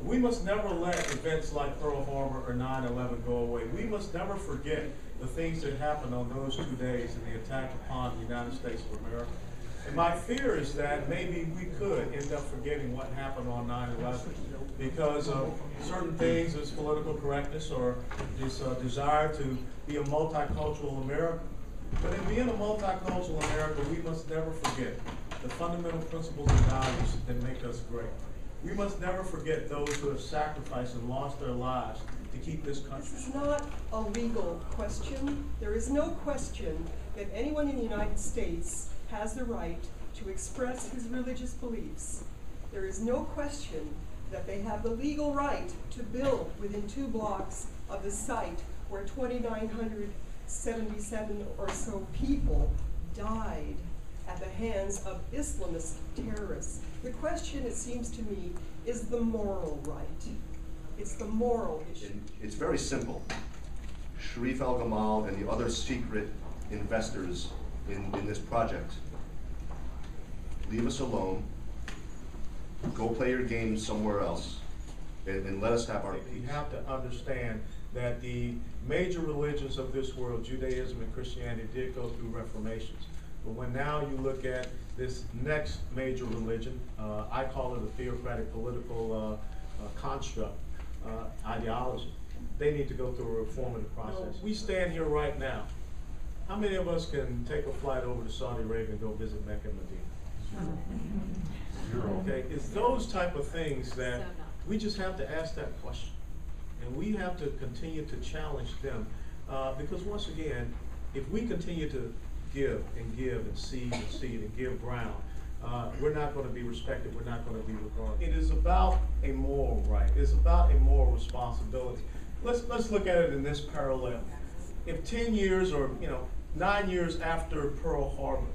We must never let events like Pearl Harbor or 9/11 go away. We must never forget the things that happened on those 2 days in the attack upon the United States of America. And my fear is that maybe we could end up forgetting what happened on 9/11 because of certain things, this political correctness or this desire to be a multicultural America. But in being a multicultural America, we must never forget the fundamental principles and values that make us great. We must never forget those who have sacrificed and lost their lives to keep this country. This is not a legal question. There is no question that anyone in the United States has the right to express his religious beliefs. There is no question that they have the legal right to build within 2 blocks of the site where 2,977 or so people died at the hands of Islamist terrorists. The question, it seems to me, is the moral right. It's the moral issue. It's very simple. Sharif al-Gamal and the other secret investors in this project, leave us alone, go play your game somewhere else, and let us have our peace. You have to understand that the major religions of this world, Judaism and Christianity, did go through reformations. But when now you look at this next major religion, I call it a theocratic political construct, ideology, they need to go through a reformative process. We stand here right now. How many of us can take a flight over to Saudi Arabia and go visit Mecca and Medina? Zero. Okay, it's those type of things that we just have to ask that question. And we have to continue to challenge them. Because once again, if we continue to give and seed and give ground, we're not going to be respected, we're not going to be regarded. It is about a moral right, it's about a moral responsibility. Let's look at it in this parallel. If 10 years or 9 years after Pearl Harbor,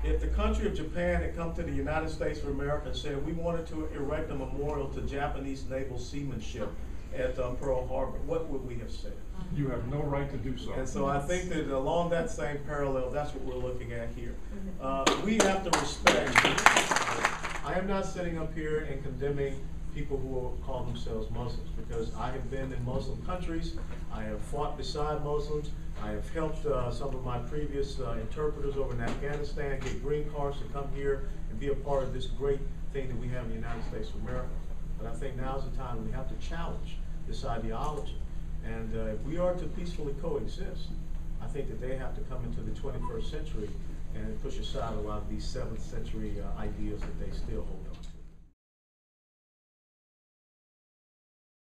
if the country of Japan had come to the United States of America and said we wanted to erect a memorial to Japanese naval seamanship at Pearl Harbor, what would we have said? You have no right to do so. And so I think that along that same parallel, that's what we're looking at here. We have to respect. I am not sitting up here and condemning people who call themselves Muslims, because I have been in Muslim countries, I have fought beside Muslims, I have helped some of my previous interpreters over in Afghanistan get green cards to come here and be a part of this great thing that we have in the United States of America. But I think now's the time we have to challenge this ideology. And if we are to peacefully coexist, I think that they have to come into the 21st century and push aside a lot of these 7th century ideas that they still hold on.